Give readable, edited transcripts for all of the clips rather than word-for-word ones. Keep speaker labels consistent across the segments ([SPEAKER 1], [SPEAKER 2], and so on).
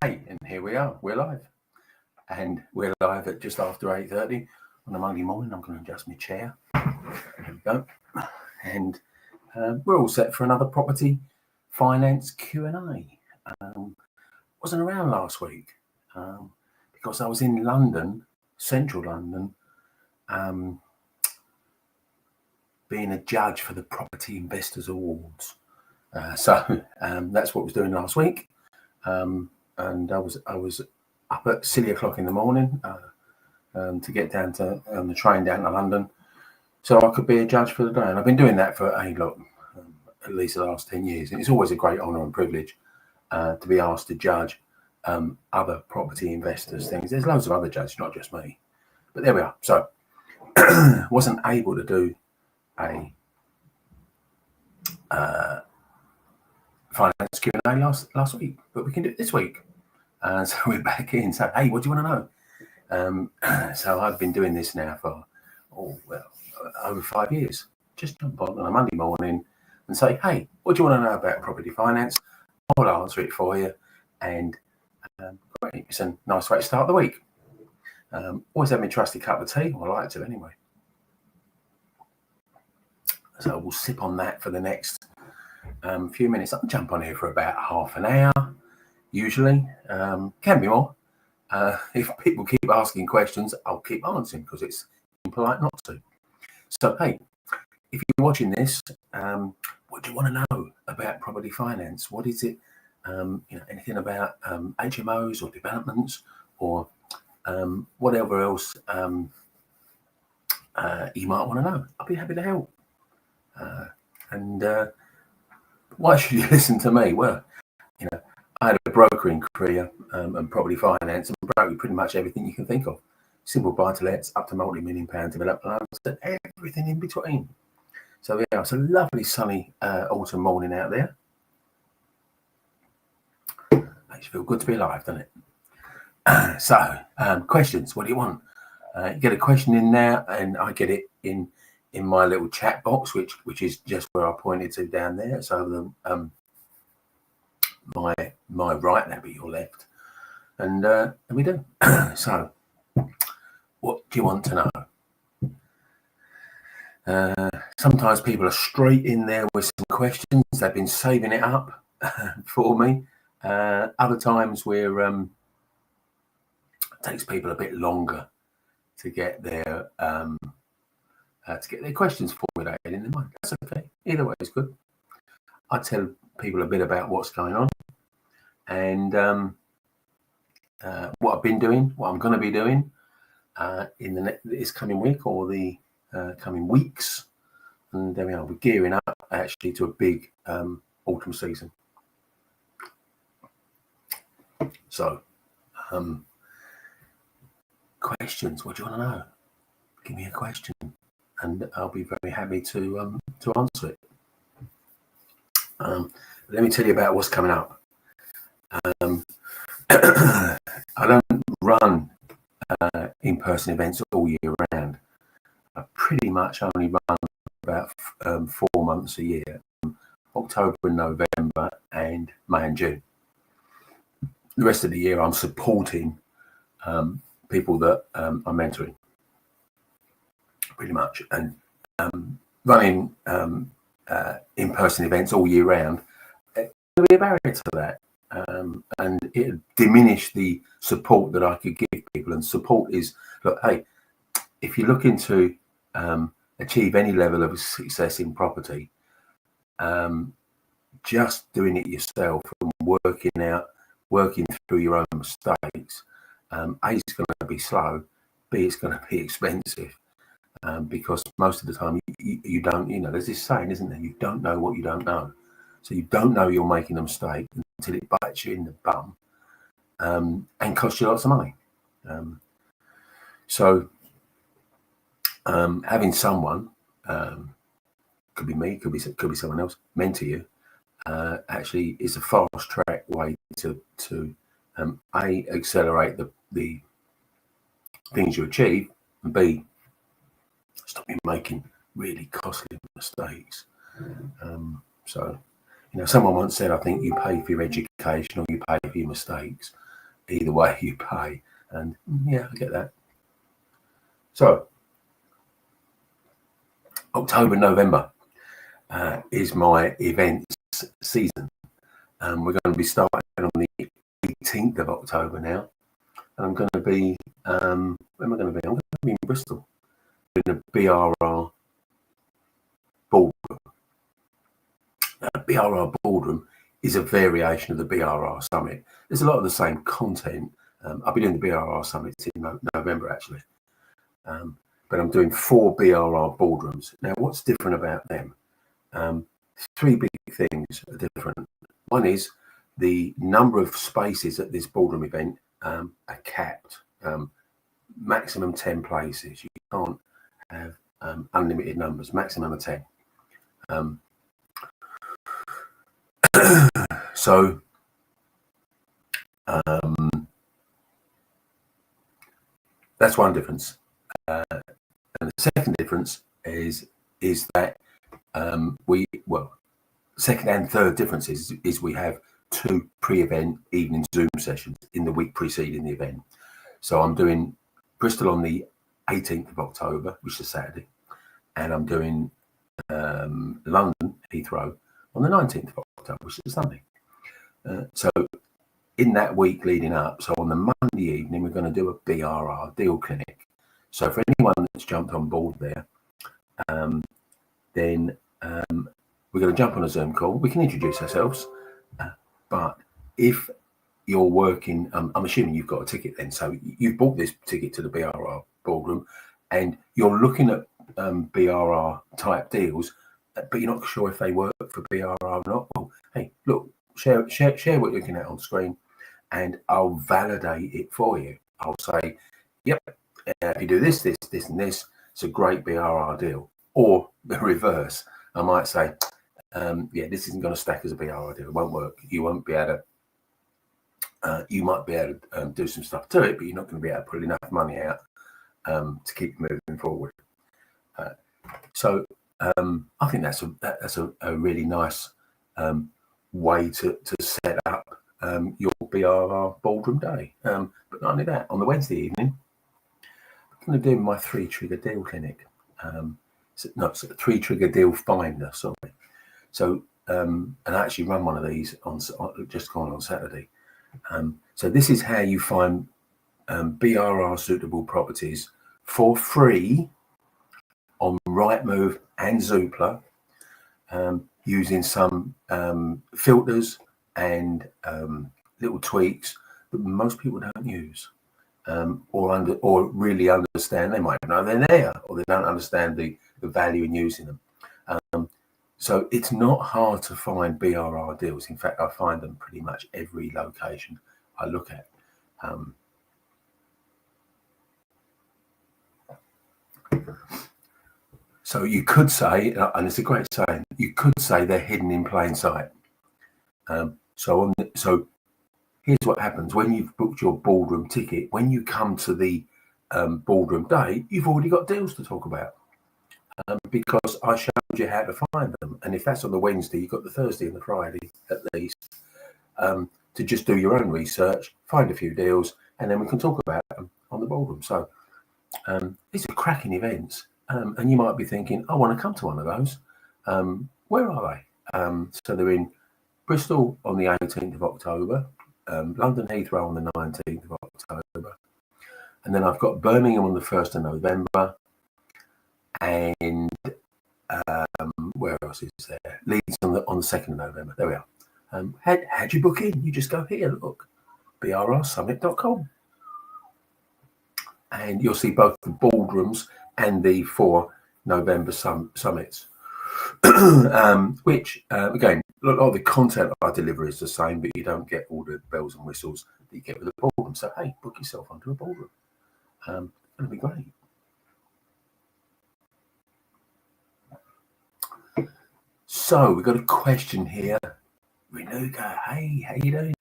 [SPEAKER 1] Hey, and here we are. We're live, and we're live at just after 8:30 on a Monday morning. I'm going to adjust my chair. There we go, and we're all set for another property finance Q&A. Wasn't around last week because I was in London, central London, being a judge for the Property Investors Awards. So that's what I was doing last week. And I was up at silly o'clock in the morning to get down to the train down to London, so I could be a judge for the day. And I've been doing that for at least the last 10 years. And it's always a great honour and privilege to be asked to judge other property investors' things. There's loads of other judges, not just me. But there we are. So wasn't able to do a finance Q&A last week, but we can do it this week. So we're back in. So, hey, what do you want to know? So I've been doing this now for, over 5 years. Just jump on a Monday morning and say, hey, what do you want to know about property finance? I'll answer it for you. And great, it's a nice way to start the week. Always have my trusty cup of tea. Well, I like to anyway. So we'll sip on that for the next few minutes. I'll jump on here for about half an hour. Usually, can be more. If people keep asking questions, I'll keep answering because it's impolite not to. So, hey, if you're watching this, what do you want to know about property finance? What is it? Anything about HMOs or developments or whatever else you might want to know. I'll be happy to help. Why should you listen to me? Well, I had a brokering career and property finance and brokered pretty much everything you can think of. Simple buy-to-lets up to multi-million pound development loans and everything in between. So yeah, it's a lovely sunny autumn morning out there. Makes you feel good to be alive, doesn't it? So questions, what do you want? You get a question in there and I get it in my little chat box, which is just where I pointed to down there. So the my right, that'll be your left, and we do. So what do you want to know? Sometimes people are straight in there with some questions. They've been saving it up for me. Other times where it takes people a bit longer to get their questions formulated in their mind. That's okay. Either way is good. I tell people a bit about what's going on and what I've been doing, what I'm going to be doing in this coming week or the coming weeks. And there we are. We're gearing up actually to a big autumn season. So, questions. What do you want to know? Give me a question, and I'll be very happy to answer it. Let me tell you about what's coming up. I don't run in-person events all year round. I pretty much only run about 4 months a year, October and November and May and June. The rest of the year I'm supporting people that I'm mentoring, pretty much, and running in-person events all year round. It would be a barrier to that, and it diminished the support that I could give people. And support is, look, hey, if you're looking to achieve any level of success in property, just doing it yourself and working through your own mistakes, A, it's going to be slow, B, it's going to be expensive. Because most of the time you don't, there's this saying, isn't there? You don't know what you don't know. So you don't know you're making a mistake until it bites you in the bum and costs you lots of money. So having someone, could be me, could be someone else, mentor you, actually is a fast track way to A, accelerate the things you achieve, and B, stop you making really costly mistakes. So, someone once said, I think you pay for your education or you pay for your mistakes. either way you pay. And yeah, I get that. So October, November is my events season. We're going to be starting on the 18th of October now. And I'm going to be, where am I going to be? I'm going to be in Bristol in a BRR Boardroom. BRR Boardroom is a variation of the BRR Summit. There's a lot of the same content. I'll be doing the BRR Summit in November, actually. But I'm doing 4 BRR Boardrooms. Now, what's different about them? 3 big things are different. One is the number of spaces at this boardroom event are capped. Maximum 10 places. You can't have unlimited numbers, maximum of 10. So that's one difference. And the second difference is that second and third difference is we have 2 pre-event evening Zoom sessions in the week preceding the event. So I'm doing Bristol on the 18th of October, which is Saturday, and I'm doing London, Heathrow, on the 19th of October, which is Sunday. So in that week leading up, so on the Monday evening, we're going to do a BRR Deal Clinic. So for anyone that's jumped on board there, then we're going to jump on a Zoom call. We can introduce ourselves, but if you're working, I'm assuming you've got a ticket then. So you've bought this ticket to the BRR Boardroom and you're looking at BRR type deals, but you're not sure if they work for BRR or not. Well, hey, look, share what you're looking at on screen and I'll validate it for you. I'll say, yep, if you do this, this, this, and this, it's a great BRR deal. Or the reverse, I might say, yeah, this isn't going to stack as a BRR deal. It won't work. You won't be able to, you might be able to do some stuff to it, but you're not going to be able to pull enough money out to keep moving forward. So I think that's a really nice way to set up your BRR Boardroom day. But not only that, on the Wednesday evening, I'm going to do my 3 trigger deal clinic. It's a 3 trigger deal finder, sorry. So, and I actually run one of these on just gone on Saturday. So this is how you find BRR suitable properties for free on Rightmove and Zoopla, using some filters and little tweaks that most people don't use, or really understand. They might know they're there, or they don't understand the value in using them. So it's not hard to find BRR deals. In fact, I find them pretty much every location I look at. So you could say, and it's a great saying, you could say they're hidden in plain sight. So here's what happens when you've booked your boardroom ticket. When you come to the boardroom day, you've already got deals to talk about. Because I showed you how to find them. And if that's on the Wednesday, you've got the Thursday and the Friday at least to just do your own research, find a few deals, and then we can talk about them on the boardroom. So these are cracking events. And you might be thinking, I want to come to one of those. Where are they? So they're in Bristol on the 18th of October, London Heathrow on the 19th of October. And then I've got Birmingham on the 1st of November. And where else is there? Leeds on the 2nd of November. There we are. How'd you book in? You just go here, look, brrsummit.com. And you'll see both the boardrooms and the 4 November summits, which, again, a lot of the content I deliver is the same, but you don't get all the bells and whistles that you get with a boardroom. So, hey, book yourself onto a boardroom. It'll be great. So we've got a question here. Renuka, hey, how you doing?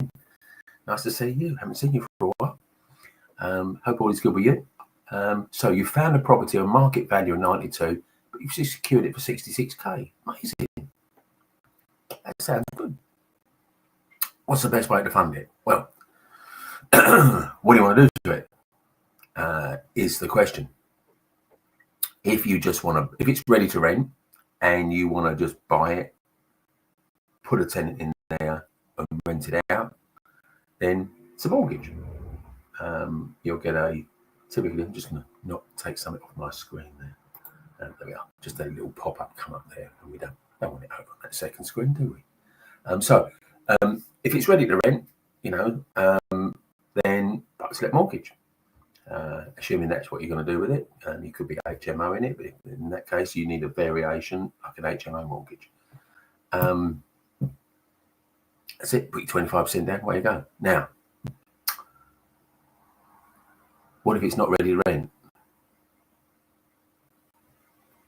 [SPEAKER 1] Nice to see you. Haven't seen you for a while. Hope all is good with you. So you found a property on market value of 92, but you've secured it for 66k. Amazing. That sounds good. What's the best way to fund it? Well, what do you want to do to it? Is the question. If you just want to, if it's ready to rent and you want to just buy it, put a tenant in there and rent it out, then it's a mortgage. You'll get typically, I'm just going to not take something off my screen there. There we are, just a little pop-up come up there, and we don't want it over on that second screen, do we? So if it's ready to rent, then buy-to-let mortgage. Assuming that's what you're going to do with it, and you could be HMO in it, but in that case you need a variation like an HMO mortgage. That's it. Put your 25% down, away you go. Now, what if it's not ready to rent?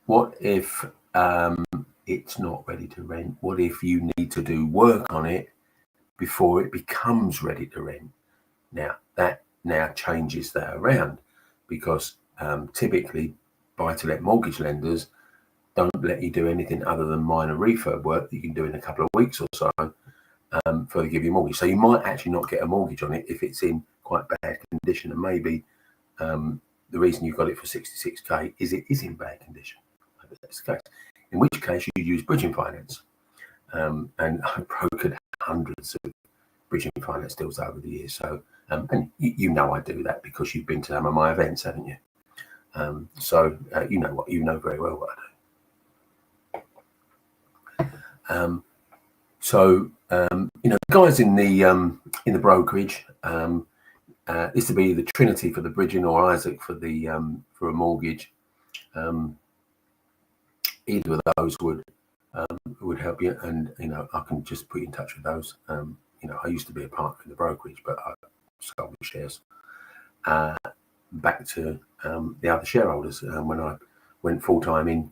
[SPEAKER 1] What if it's not ready to rent? What if you need to do work on it before it becomes ready to rent? Now, that now changes that around, because typically buy-to-let mortgage lenders don't let you do anything other than minor refurb work that you can do in a couple of weeks or so before they give you a mortgage. So you might actually not get a mortgage on it if it's in quite bad condition, and maybe the reason you got it for 66k is it is in bad condition. Maybe that's the case. In which case you use bridging finance, and I've brokered hundreds of bridging finance deals over the years. So and you know I do that because you've been to some of my events, haven't you? So you know very well what I do. The guys in the brokerage, is to be the Trinity for the bridging or Isaac for the for a mortgage. Either of those would help you, and I can just put you in touch with those. I used to be a partner in the brokerage, but I sold the shares back to the other shareholders when I went full time in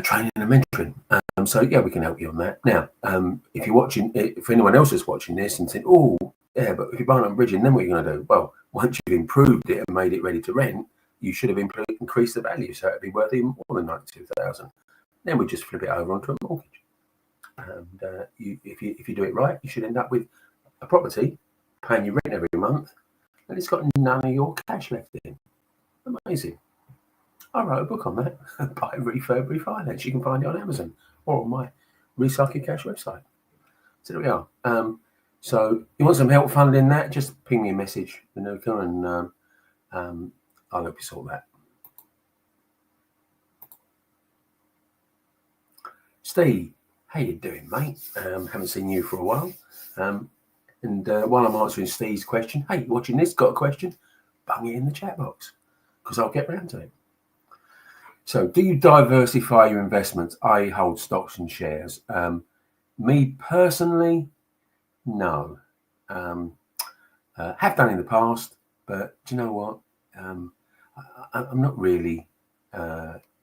[SPEAKER 1] training and mentoring. So yeah, we can help you on that. Now, if you're watching, if anyone else is watching this and saying, "Oh, yeah, but if you're buying on bridging, then what are you going to do?" Well, once you've improved it and made it ready to rent, you should have increased the value, so it'd be worth even more than 92,000. Then we just flip it over onto a mortgage. And if you do it right, you should end up with a property paying you rent every month, and it's got none of your cash left in. Amazing. I wrote a book on that. Buy, refurb, refinance. You can find it on Amazon or on my Recycle Cash website. So there we are. So you want some help funding that? Just ping me a message, Manuka, and I'll help you sort that. Steve, how you doing, mate? Haven't seen you for a while. And while I'm answering Steve's question, hey, you watching this? Got a question? Bung it in the chat box, because I'll get round to it. So, do you diversify your investments? I hold stocks and shares. Me personally, no. Have done in the past, but do you know what? I'm not really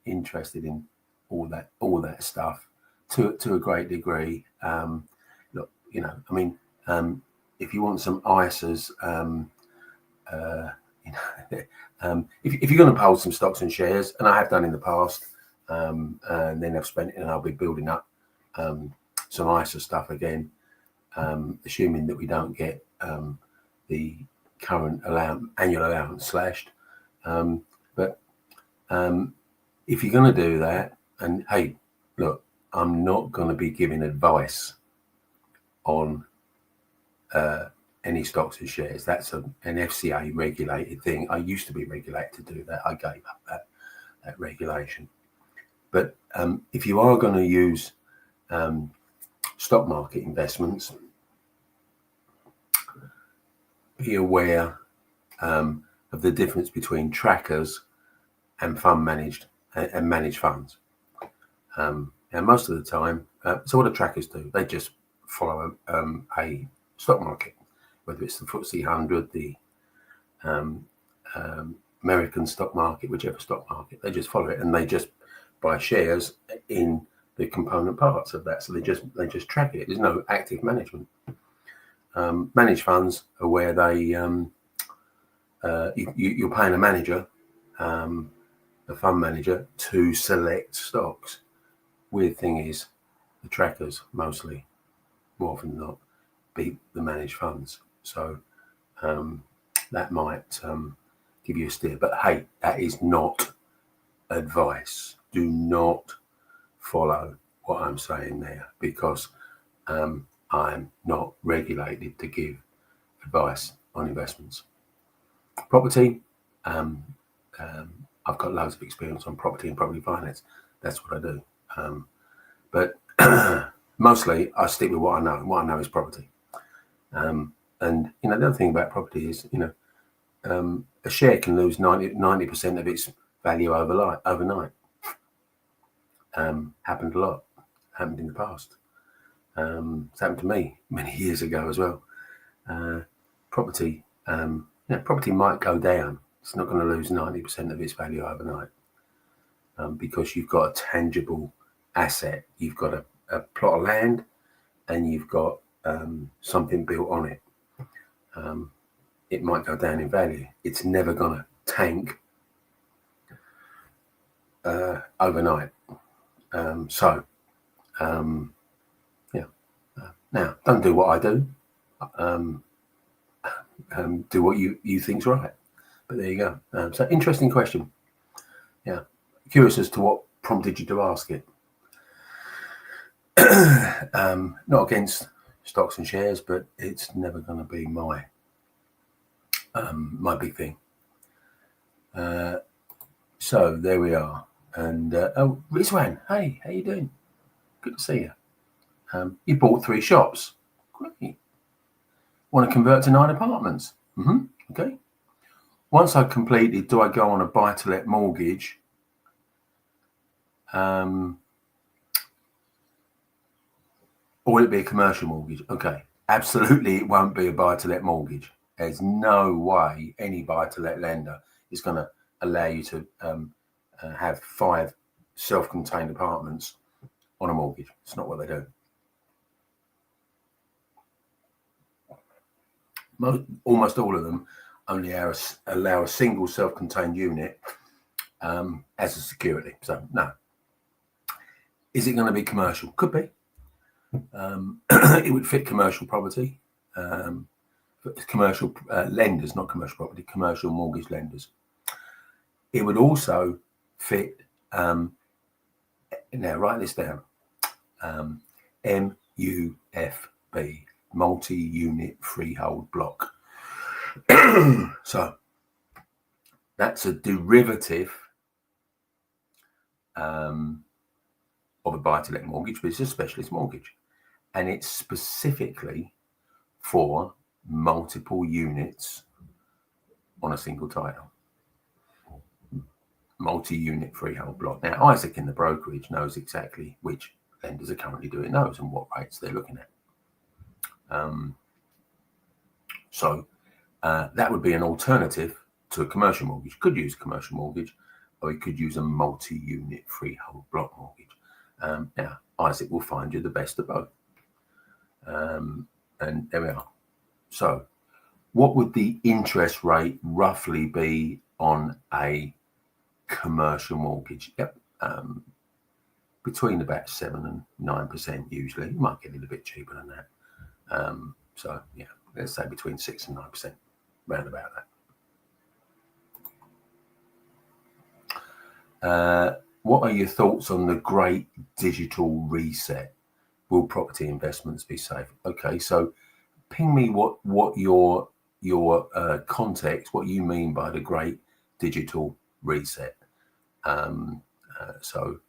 [SPEAKER 1] interested in all that stuff to a great degree. Look, if you want some ISAs, if you're going to hold some stocks and shares, and I have done in the past, and then I've spent it, and I'll be building up some ISA stuff again, assuming that we don't get the current annual allowance slashed. But if you're going to do that, and hey, look, I'm not going to be giving advice on any stocks and shares. That's an FCA regulated thing. I used to be regulated to do that. I gave up that regulation. But if you are going to use stock market investments, be aware of the difference between trackers and fund managed and managed funds. And most of the time, so what do trackers do? They just follow a stock market, whether it's the FTSE 100, the American stock market, whichever stock market. They just follow it, and they just buy shares in the component parts of that. So they just track it. There's no active management. Managed funds are where they you're paying a manager, a fund manager, to select stocks. Weird thing is, the trackers mostly, more often than not, beat the managed funds. So that might give you a steer. But hey, that is not advice. Do not follow what I'm saying there, because I'm not regulated to give advice on investments. Property, I've got loads of experience on property and property finance. That's what I do. But mostly I stick with what I know. What I know is property. And the other thing about property is, a share can lose 90% of its value overnight. Happened a lot. Happened in the past. It's happened to me many years ago as well. Property might go down. It's not going to lose 90% of its value overnight, because you've got a tangible asset. You've got a plot of land, and you've got something built on it. It might go down in value. It's never going to tank overnight. Now, don't do what I do. Do what you think's right. But there you go. So interesting question. Yeah, curious as to what prompted you to ask it. Not against stocks and shares, but it's never going to be my big thing. So there we are. And Rizwan, hey, how you doing? Good to see you. You bought 3 shops. Great. Want to convert to 9 apartments? Okay. Once I've completed, do I go on a buy-to-let mortgage? Or will it be a commercial mortgage? Okay. Absolutely, it won't be a buy-to-let mortgage. There's no way any buy-to-let lender is going to allow you to have 5 self-contained apartments on a mortgage. It's not what they do. Almost all of them only allow a single self-contained unit as a security. So no. Is it going to be commercial? Could be. It would fit commercial property. Commercial lenders, not commercial property, commercial mortgage lenders. It would also fit, now write this down, MUFB, multi-unit freehold block. So that's a derivative of a buy-to-let mortgage, but it's a specialist mortgage, and it's specifically for multiple units on a single title. Multi-unit freehold block. Now, Isaac in the brokerage knows exactly which lenders are currently doing those and what rates they're looking at. So that would be an alternative to a commercial mortgage. You could use a commercial mortgage, or you could use a multi-unit freehold block mortgage. Now, Isaac will find you the best of both. And there we are. So what would the interest rate roughly be on a commercial mortgage? Yep. Between about 7 and 9% usually. You might get it a bit cheaper than that. So yeah, let's say between 6 and 9%, round about that. What are your thoughts on the great digital reset? Will property investments be safe? Okay, so ping me what your context, what you mean by the great digital reset. So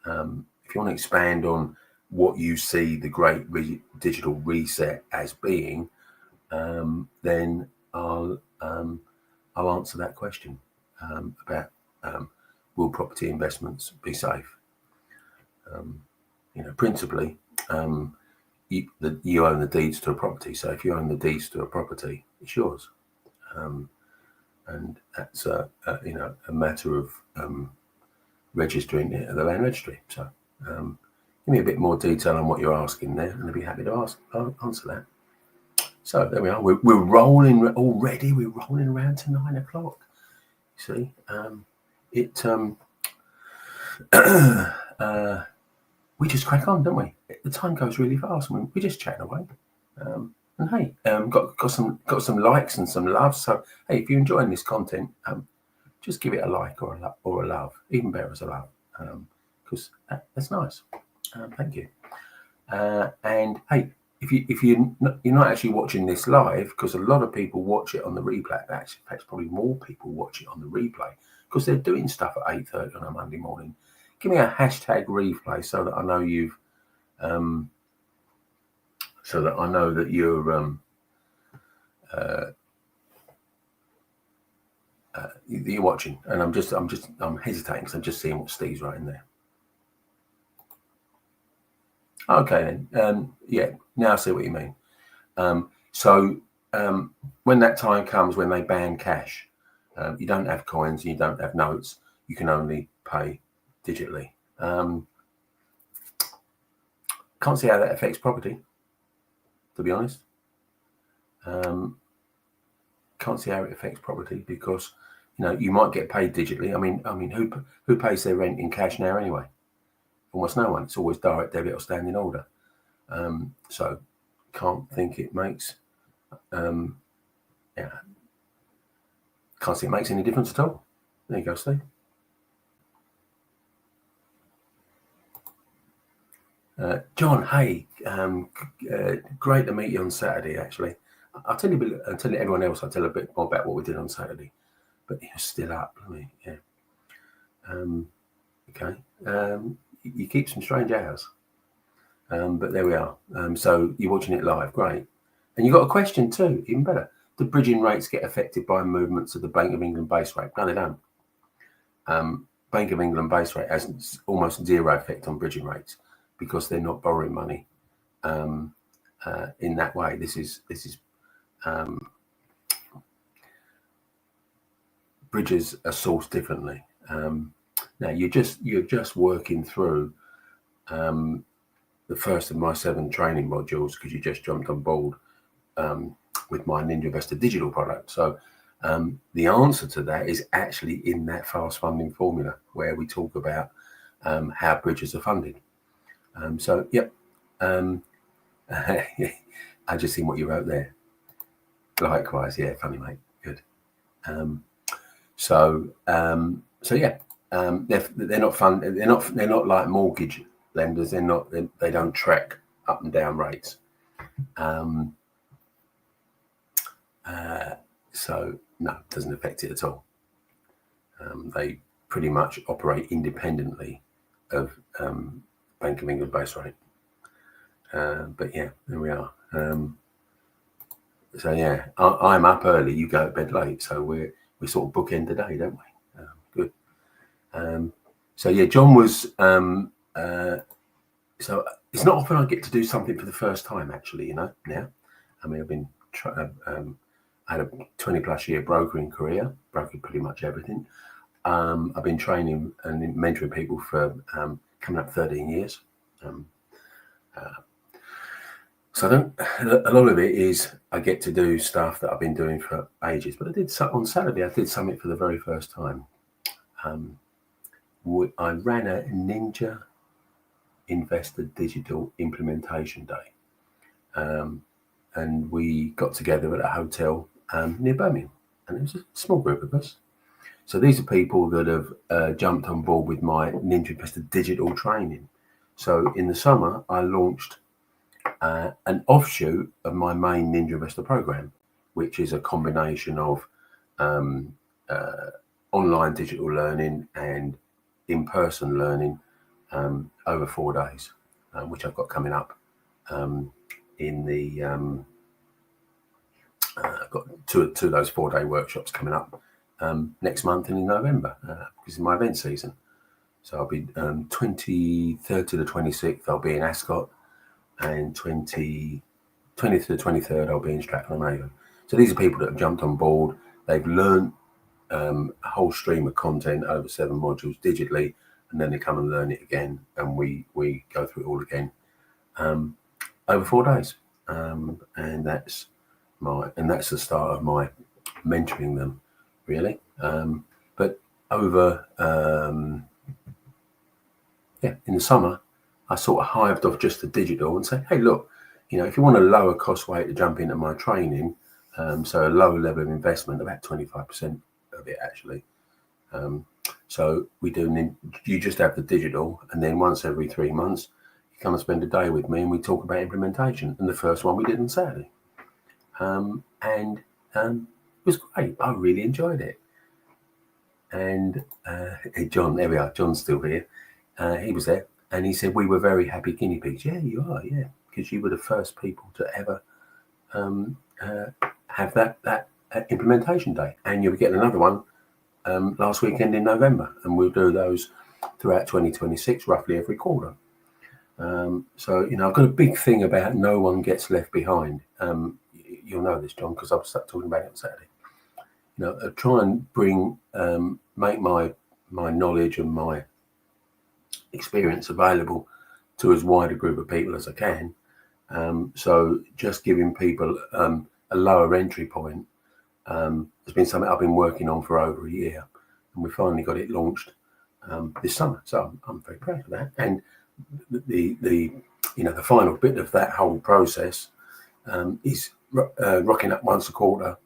[SPEAKER 1] if you want to expand on what you see the great digital reset as being, then I'll answer that question about will property investments be safe? Principally, you own the deeds to a property. So if you own the deeds to a property, it's yours, and that's a matter of registering it at the land registry. So give me a bit more detail on what you're asking there, and I'll be happy to answer that. So there we are. We're rolling already. We're rolling around to 9 o'clock. See, we just crack on, don't we? The time goes really fast. We just chat away. And hey, got some likes and some love. So hey, if you're enjoying this content, just give it a like or a love. Even better as a love, because that's nice. Thank you. And hey, if you're not actually watching this live, because a lot of people watch it on the replay. Actually, in fact, probably more people watch it on the replay because they're doing stuff at 8:30 on a Monday morning. Give me a hashtag replay so that I know you've, so that I know that you're you're watching. And I'm hesitating because I'm just seeing what Steve's writing there. Okay then. Yeah, now I see what you mean. So when that time comes when they ban cash, you don't have coins, you don't have notes, you can only pay digitally. Can't see how that affects property, to be honest. Can't see how it affects property because you might get paid digitally. I mean, who pays their rent in cash now anyway? Almost no one. It's always direct debit or standing order. So can't think it makes. Yeah, can't see it makes any difference at all. There you go, Steve. John, hey, great to meet you on Saturday. Actually, I'll tell everyone else. I'll tell a bit more about what we did on Saturday. But you're still up, yeah. Okay. You keep some strange hours, but there we are. So you're watching it live, great. And you got a question too, even better. Do bridging rates get affected by movements of the Bank of England base rate? No, they don't. Bank of England base rate has almost zero effect on bridging rates because they're not borrowing money in that way. This is bridges are sourced differently. Now you're just working through the first of my 7 training modules because you just jumped on board with my Ninja Investor digital product. So the answer to that is actually in that fast funding formula where we talk about how bridges are funded. So yep, I just seen what you wrote there. Likewise, yeah, funny mate, good. So yeah, they're not fun. They're not like mortgage lenders. They don't track up and down rates. So no, it doesn't affect it at all. They pretty much operate independently of Bank of England base rate. But yeah, there we are. So yeah, I'm up early. You go to bed late. So we sort of bookend the day, don't we? Good. So yeah, John was. So it's not often I get to do something for the first time, actually. Now, I mean, I've been. I had a 20+ year brokering career, brokered pretty much everything. I've been training and mentoring people for coming up 13 years. So a lot of it is I get to do stuff that I've been doing for ages. But on Saturday, I did something for the very first time. I ran a Ninja Investor Digital Implementation Day. And we got together at a hotel near Birmingham. And it was a small group of us. So these are people that have jumped on board with my Ninja Investor Digital training. So in the summer, I launched an offshoot of my main Ninja Investor program, which is a combination of online digital learning and in-person learning over 4 days, which I've got coming up in the I've got two of those 4-day workshops coming up next month and in November because it's my event season. So I'll be 23rd to the 26th, I'll be in Ascot, and 20th to the 23rd, I'll be in Stratford-on-Avon. So these are people that have jumped on board. They've learned a whole stream of content over 7 modules digitally, and then they come and learn it again, and we go through it all again over 4 days. And that's the start of my mentoring them, really. But over in the summer, I sort of hived off just the digital and say, hey, look, if you want a lower cost way to jump into my training, so a lower level of investment, about 25% of it actually. So you just have the digital, and then once every 3 months, you come and spend a day with me and we talk about implementation. And the first one we did on Saturday. And it was great. I really enjoyed it. And hey, John, there we are. John's still here. He was there, and he said we were very happy guinea pigs. Yeah, you are. Yeah, because you were the first people to ever have that implementation day, and you'll be getting another one last weekend in November, and we'll do those throughout 2026, roughly every quarter. So I've got a big thing about no one gets left behind. You'll know this, John, because I've started talking about it on Saturday. Try and bring make my knowledge and my experience available to as wide a group of people as I can. So just giving people a lower entry point has been something I've been working on for over a year, and we finally got it launched this summer. So I'm very proud of that. And the final bit of that whole process is rocking up once a quarter,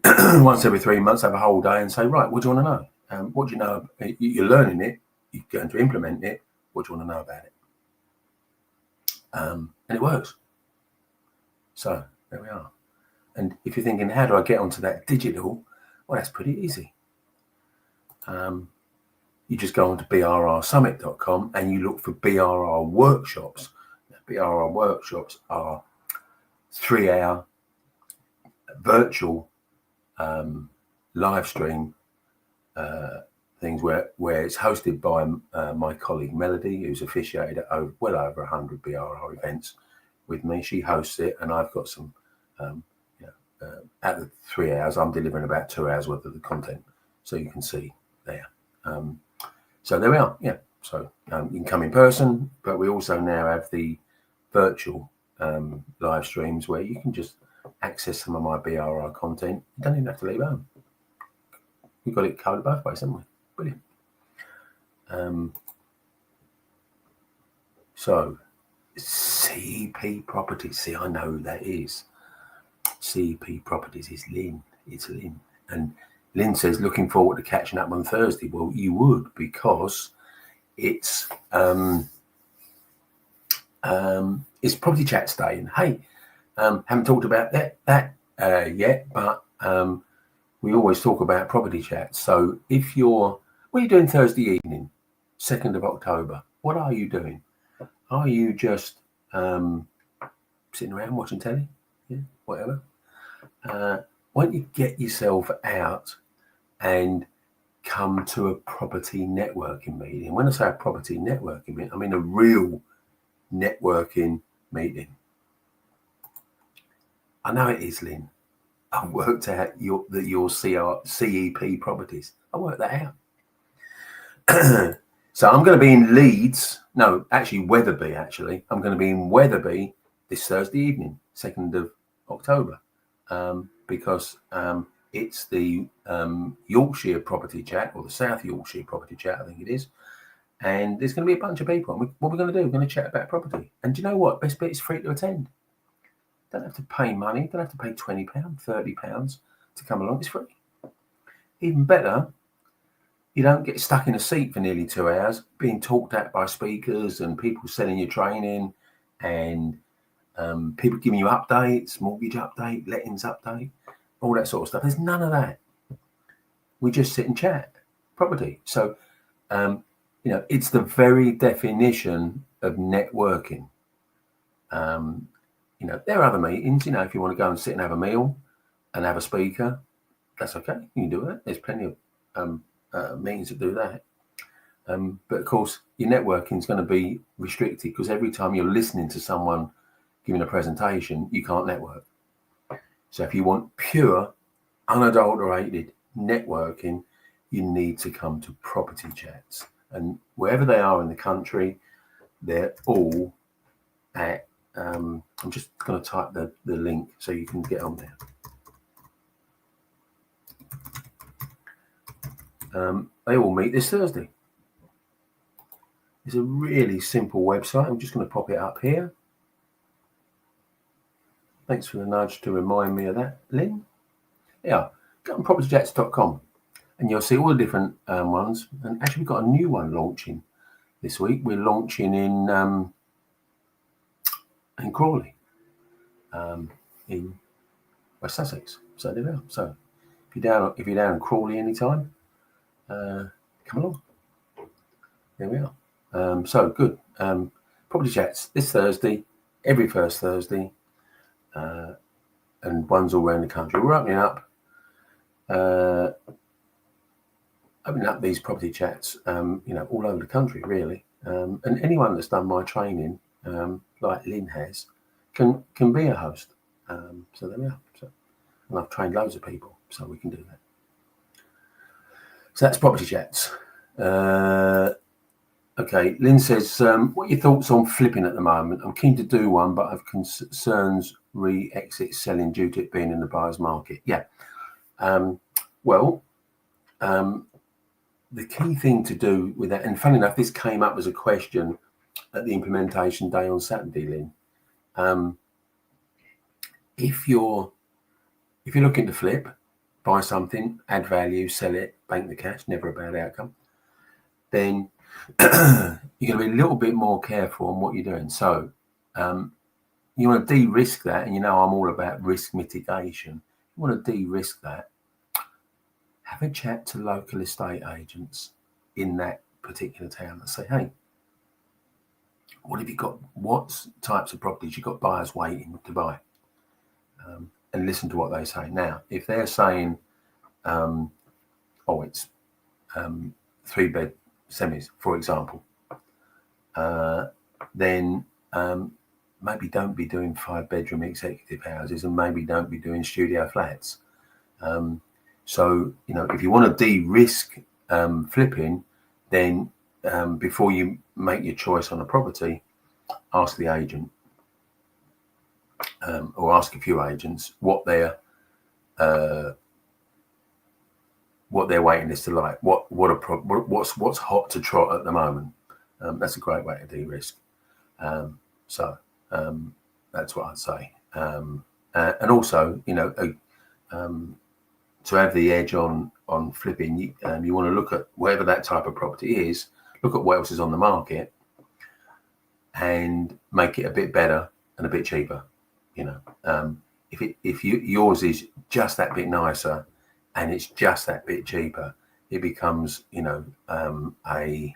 [SPEAKER 1] once every 3 months, have a whole day and say, right, what do you want to know? What do you know? You're learning it, you're going to implement it. What do you want to know about it? And it works. So there we are. And if you're thinking, how do I get onto that digital? Well, that's pretty easy. You just go onto brrsummit.com and you look for BRR workshops. Now, BRR workshops are 3-hour virtual live stream things where it's hosted by my colleague Melody, who's officiated at well over 100 BRR events with me. She hosts it, and I've got some at the 3 hours, I'm delivering about 2 hours worth of the content, so you can see there. So there we are. Yeah. So you can come in person, but we also now have the virtual live streams where you can just access some of my BRR content. You don't even have to leave home. We've got it covered both ways, haven't we? Brilliant. So CEP Properties. See, I know who that is. CEP Properties is Lynn. It's Lynn. And Lynn says, looking forward to catching up on Thursday. Well, you would, because it's Property Chats Day. And hey, haven't talked about that yet, but we always talk about property chats. So what are you doing Thursday evening, 2nd of October? What are you doing? Are you just sitting around watching telly? Yeah, whatever. Why don't you get yourself out and come to a property networking meeting? When I say a property networking meeting, I mean a real networking meeting. I know it is, Lynn. I worked out your CEP Properties. I worked that out. So I'm going to be in Leeds. No, actually Wetherby. I'm going to be in Wetherby this Thursday evening, 2nd of October, because it's the Yorkshire Property Chat, or the South Yorkshire Property Chat, I think it is. And there's going to be a bunch of people. And what we're going to do, we're going to chat about property. And do you know what? Best bit is free to attend. Don't have to pay money. Don't have to pay £20, £30 to come along. It's free. Even better, you don't get stuck in a seat for nearly 2 hours being talked at by speakers and people selling your training and people giving you updates, mortgage update, lettings update, all that sort of stuff. There's none of that. We just sit and chat property. So, it's the very definition of networking. There are other meetings, if you want to go and sit and have a meal and have a speaker, that's okay. You can do that. There's plenty of meetings that do that. But of course, your networking is going to be restricted because every time you're listening to someone giving a presentation, you can't network. So if you want pure, unadulterated networking, you need to come to property chats. And wherever they are in the country, they're all at I'm just going to type the link so you can get on there. They all meet this Thursday. It's a really simple website. I'm just going to pop it up here. Thanks for the nudge to remind me of that, Lynn. Yeah, go on propertyjets.com and you'll see all the different ones. And actually, we've got a new one launching this week. We're launching in Crawley, in West Sussex. So there we are. So if you're down in Crawley anytime, come along. There we are. So good. Property chats this Thursday, every first Thursday, and ones all around the country. We're opening up these property chats, all over the country, really. And anyone that's done my training, like Lynn has, can be a host. So there we are. And I've trained loads of people, so we can do that. So that's property chats. Okay, Lynn says, what are your thoughts on flipping at the moment? I'm keen to do one, but I've concerns re-exit selling due to it being in the buyer's market. Yeah. The key thing to do with that, and funny enough, this came up as a question at the implementation day on Saturday, Lynn. If you're looking to flip, buy something, add value, sell it, bank the cash, never a bad outcome, then you're going to be a little bit more careful on what you're doing. So you want to de-risk that, and I'm all about risk mitigation. You want to de-risk that. Have a chat to local estate agents in that particular town and say, hey, what have you got? What types of properties you've got buyers waiting to buy? And listen to what they say. Now, if they're saying, it's 3-bed semis, for example, then maybe don't be doing 5-bedroom executive houses, and maybe don't be doing studio flats. So, if you want to de-risk flipping, then before you make your choice on a property, ask the agent or ask a few agents what their waiting list are like. What's hot to trot at the moment. That's a great way to de-risk. So that's what I'd say. And also, to have the edge on flipping, you want to look at whatever that type of property is, look at what else is on the market, and make it a bit better and a bit cheaper. If yours is just that bit nicer and it's just that bit cheaper, it becomes a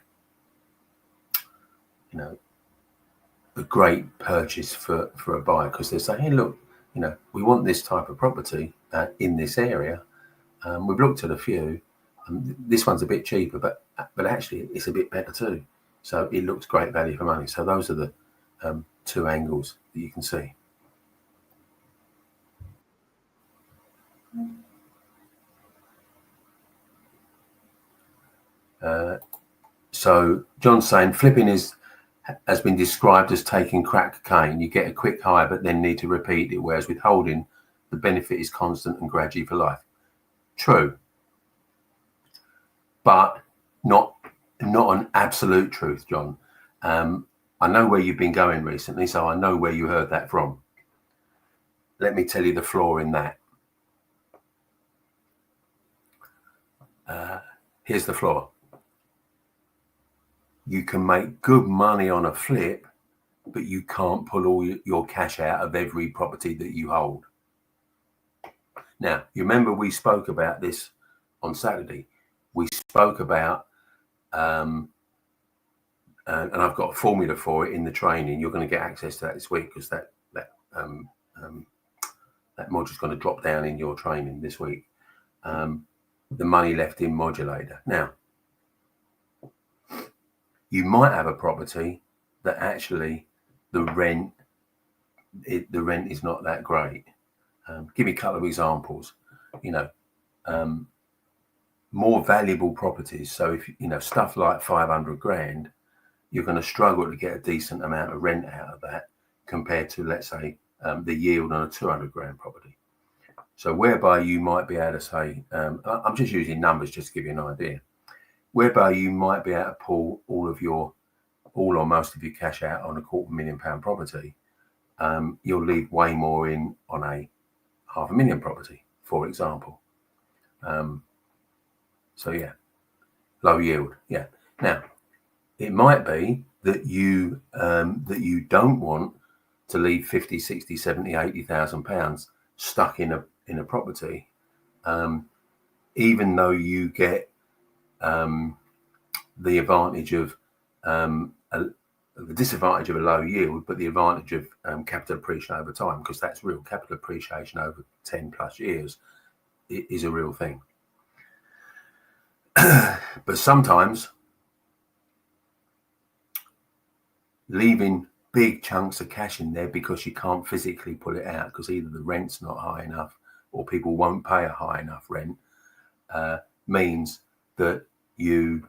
[SPEAKER 1] great purchase for a buyer, because they're saying, hey, look, we want this type of property in this area. We've looked at a few. This one's a bit cheaper, but actually it's a bit better too. So it looks great value for money. So those are the two angles that you can see. So John's saying flipping has been described as taking crack cocaine. You get a quick high, but then need to repeat it. Whereas with holding, the benefit is constant and gradually for life. True, but not an absolute truth, John. I know where you've been going recently, so I know where you heard that from. Let me tell you the flaw in that. Here's the flaw. You can make good money on a flip, but you can't pull all your cash out of every property that you hold. Now, you remember we spoke about this on Saturday. We spoke about, and I've got a formula for it in the training. You're going to get access to that this week, because that module's going to drop down in your training this week. The money left in modulator. Now, you might have a property that actually the rent is not that great. Give me a couple of examples. More valuable properties. So if stuff like 500 grand, you're going to struggle to get a decent amount of rent out of that compared to, let's say, the yield on a 200 grand property. So whereby you might be able to say, I'm just using numbers just to give you an idea, whereby you might be able to pull all or most of your cash out on a £250,000 property, you'll leave way more in on a $500,000 property, for example. So yeah, low yield. Yeah. Now, it might be that you don't want to leave 50, 60, 70, 80,000 pounds stuck in a property, even though you get the advantage of the disadvantage of a low yield, but the advantage of capital appreciation over time, because that's real. Capital appreciation over 10 plus years is a real thing. But sometimes leaving big chunks of cash in there because you can't physically pull it out because either the rent's not high enough or people won't pay a high enough rent means that you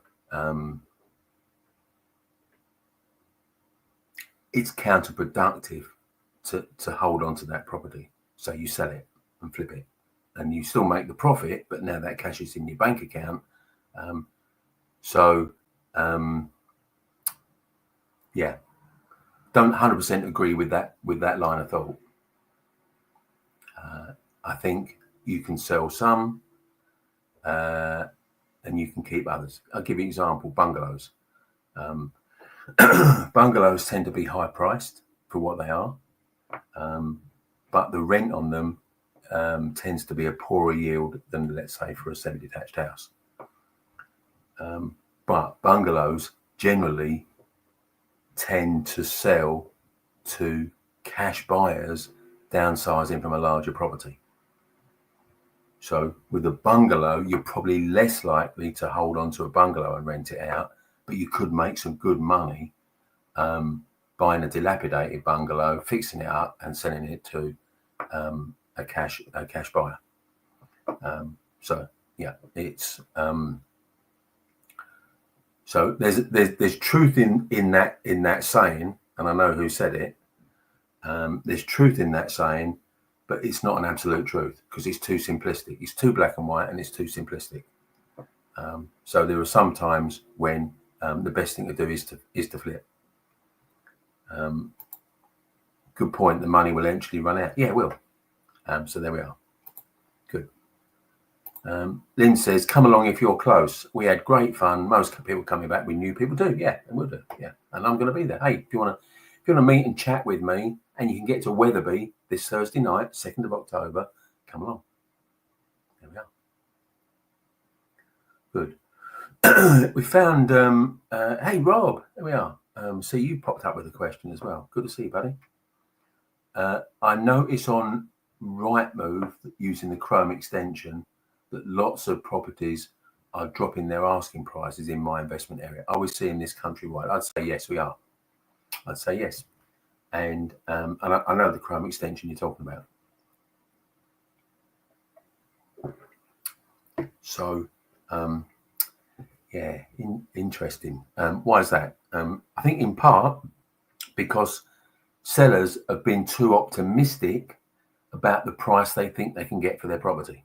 [SPEAKER 1] it's counterproductive to hold on to that property. So you sell it and flip it and you still make the profit, but now that cash is in your bank account. Yeah, don't 100% agree with that line of thought. I think you can sell some and you can keep others. I'll give you an example, bungalows. Bungalows tend to be high priced for what they are, but the rent on them tends to be a poorer yield than, let's say, for a semi-detached house. But bungalows generally tend to sell to cash buyers downsizing from a larger property. So with a bungalow, you're probably less likely to hold on to a bungalow and rent it out, but you could make some good money buying a dilapidated bungalow, fixing it up and selling it to a cash buyer. So yeah, it's so there's truth in that saying, and I know who said it. There's truth in that saying, but it's not an absolute truth because it's too simplistic. It's too black and white, and it's too simplistic. So there are some times when the best thing to do is to flip. Good point. The money will eventually run out. Yeah, it will. So there we are. Good. Lynn says, "Come along if you're close. We had great fun. Most people coming back. We knew people do. Yeah, and we'll do. Yeah, and I'm going to be there. Hey, if you want to meet and chat with me, and you can get to Wetherby this Thursday night, 2nd of October, come along. There we are. Good. We found. Hey, Rob. There we are. See, you popped up with a question as well. Good to see you, buddy. I notice on Rightmove using the Chrome extension that lots of properties are dropping their asking prices in my investment area. Are we seeing this countrywide? I'd say yes, we are. I'd say yes. And I know the Chrome extension you're talking about. So, yeah, interesting. Why is that? I think in part because sellers have been too optimistic about the price they think they can get for their property.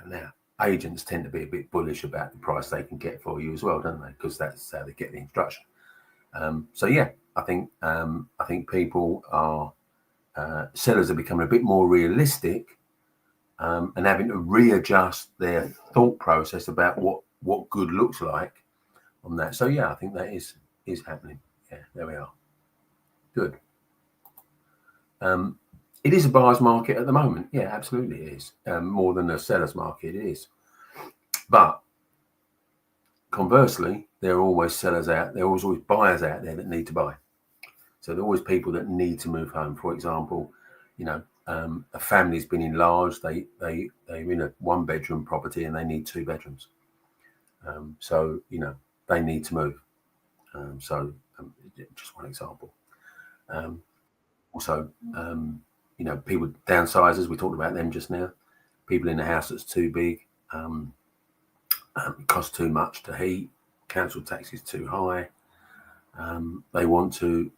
[SPEAKER 1] Now agents tend to be a bit bullish about the price they can get for you as well, don't they? Because that's how they get the instruction. So yeah, I think people are sellers are becoming a bit more realistic and having to readjust their thought process about what good looks like on that. So yeah, I think that is happening. Yeah, there we are. Good. It is a buyer's market at the moment. Yeah, absolutely it is. More than a seller's market, it is. But conversely, there are always sellers out. There are always buyers out there that need to buy. So there are always people that need to move home. For example, a family's been enlarged. They're in a 1-bedroom property and they need 2 bedrooms. So they need to move. Just one example. Also, people downsizers. We talked about them just now. People in a house that's too big, it costs too much to heat. Council tax is too high. They want to,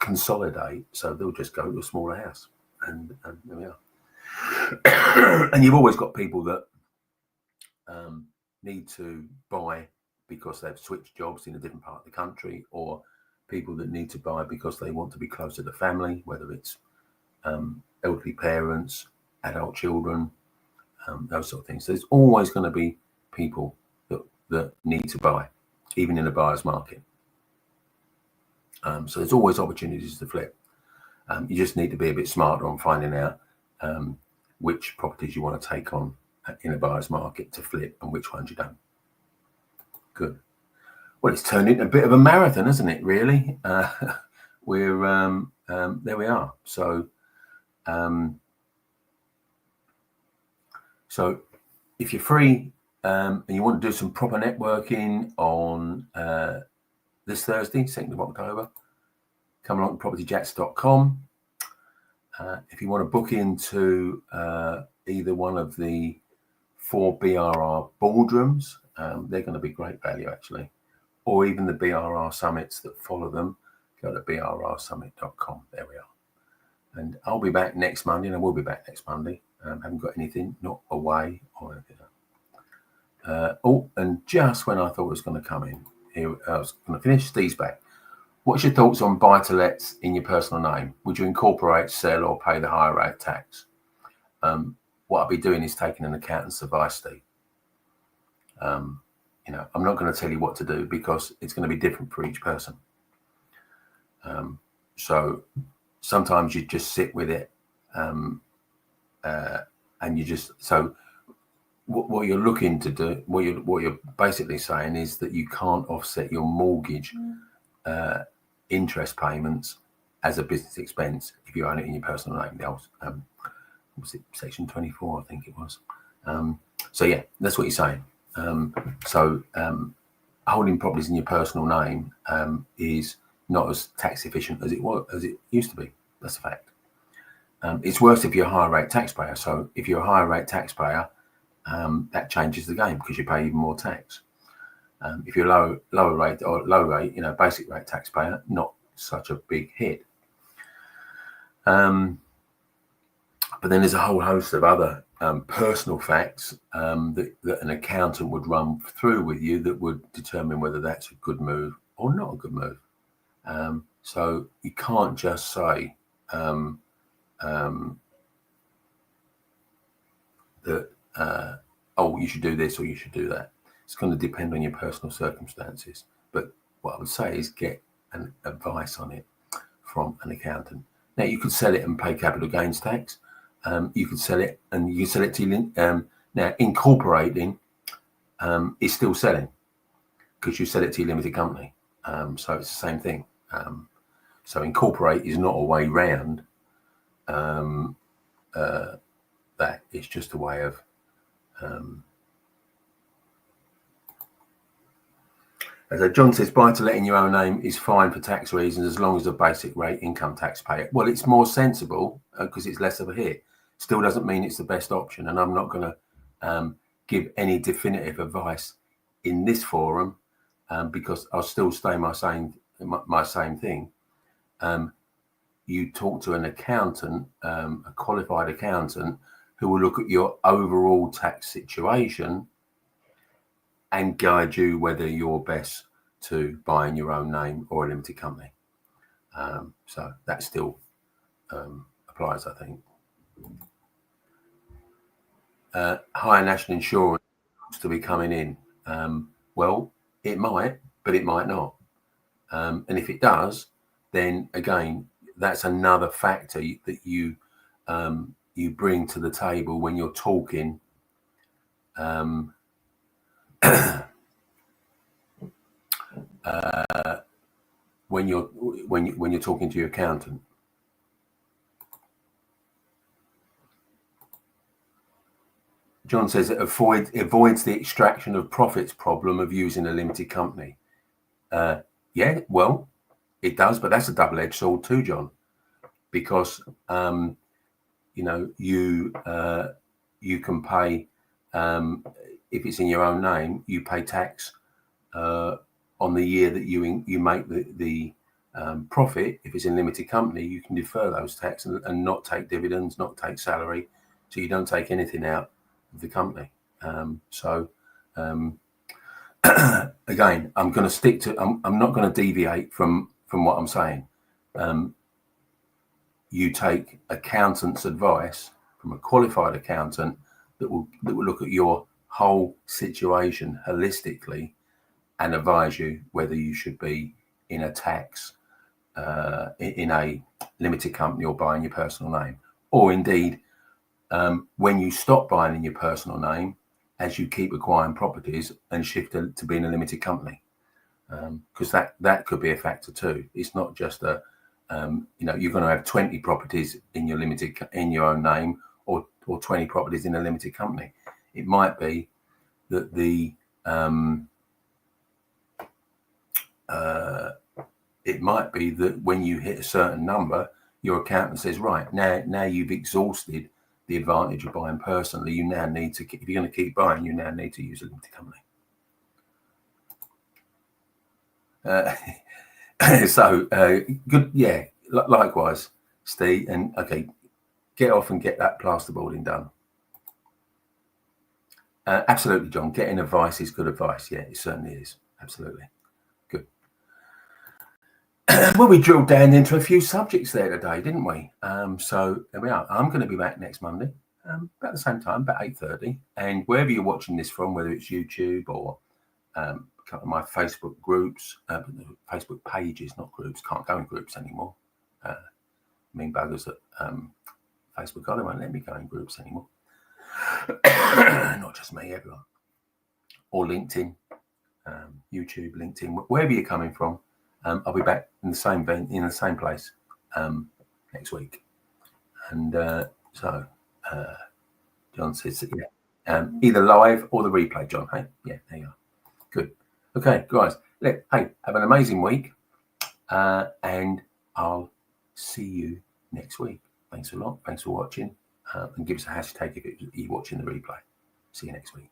[SPEAKER 1] consolidate, so they'll just go to a smaller house, and there we are. And you've always got people that need to buy because they've switched jobs in a different part of the country, or people that need to buy because they want to be closer to family, whether it's elderly parents, adult children, those sort of things. So there's always going to be people that need to buy, even in a buyer's market. So there's always opportunities to flip. You just need to be a bit smarter on finding out which properties you want to take on in a buyer's market to flip and which ones you don't. Good. Well, it's turned into a bit of a marathon, hasn't it, really? We're there we are. So if you're free and you want to do some proper networking on this Thursday, 2nd of October, come along to propertyjacks.com. If you want to book into either one of the 4 BRR boardrooms, they're going to be great value, actually, or even the BRR summits that follow them, go to brrsummit.com. There we are. And I'll be back next Monday, and I will be back next Monday. Haven't got anything, not away or anything. And just when I thought it was going to come in, here I was going to finish. Steve's back. What's your thoughts on buy-to-lets in your personal name? Would you incorporate, sell, or pay the higher rate tax? What I'll be doing is taking an accountant's advice, Steve. I'm not going to tell you what to do because it's going to be different for each person. So sometimes you just sit with it, and you just what you're looking to do, what you're basically saying is that you can't offset your mortgage interest payments as a business expense if you own it in your personal name. Was it section 24? I think it was. So yeah, that's what you're saying. Holding properties in your personal name is not as tax efficient as it used to be. That's a fact. It's worse if you're a higher rate taxpayer. So if you're a higher rate taxpayer, that changes the game because you pay even more tax. If you're lower rate or low rate, basic rate taxpayer, not such a big hit. But then there's a whole host of other personal facts that an accountant would run through with you that would determine whether that's a good move or not a good move. So you can't just say that, you should do this or you should do that. It's going to depend on your personal circumstances. But what I would say is get an advice on it from an accountant. Now, you could sell it and pay capital gains tax. You could sell it and you can sell it to now incorporating is still selling because you sell it to your limited company. So it's the same thing. So incorporate is not a way round that. It's just a way of as John says, buy to let in your own name is fine for tax reasons as long as a basic rate income tax payer. Well, it's more sensible because it's less of a hit. Still doesn't mean it's the best option, and I'm not going to give any definitive advice in this forum because I'll still stay my same thing. You talk to an accountant, a qualified accountant, who will look at your overall tax situation and guide you whether you're best to buy in your own name or a limited company. So that still applies, I think. Higher national insurance to be coming in. Well, it might, but it might not. And if it does, then again, that's another factor that you bring to the table when you're talking when you're talking to your accountant. John says it avoids the extraction of profits problem of using a limited company. Yeah, well, it does, but that's a double-edged sword too, John, because you can pay if it's in your own name, you pay tax on the year that you make the profit. If it's in limited company, you can defer those tax and not take dividends, not take salary, so you don't take anything out of the company. Again, I'm going to stick to. I'm not going to deviate from from what I'm saying. You take accountant's advice from a qualified accountant that will look at your whole situation holistically and advise you whether you should be in a tax, in a limited company, or buying your personal name, or indeed when you stop buying in your personal name, as you keep acquiring properties and shift to being a limited company, because that could be a factor too. It's not just you're going to have 20 properties in your own name, or 20 properties in a limited company. It might be that when you hit a certain number, your accountant says, right, now you've exhausted the advantage of buying personally. You now need to, if you're going to keep buying, you now need to use a limited company. So good, yeah. Likewise, Steve, and okay, get off and get that plasterboarding done. Absolutely, John. Getting advice is good advice. Yeah, it certainly is. Absolutely. Good. Well, we drilled down into a few subjects there today, didn't we? So there we are. I'm going to be back next Monday, about the same time, about 8:30. And wherever you're watching this from, whether it's YouTube or a couple of my Facebook groups, Facebook pages, not groups, can't go in groups anymore. Mean buggers at Facebook, they won't let me go in groups anymore. Not just me, everyone. Or LinkedIn, YouTube, LinkedIn, wherever you're coming from. I'll be back in the same place next week. And so John says, yeah, either live or the replay, John. Hey, yeah, there you are. Good. Okay, guys. Hey, have an amazing week, and I'll see you next week. Thanks a lot. Thanks for watching, and give us a hashtag if you're watching the replay. See you next week.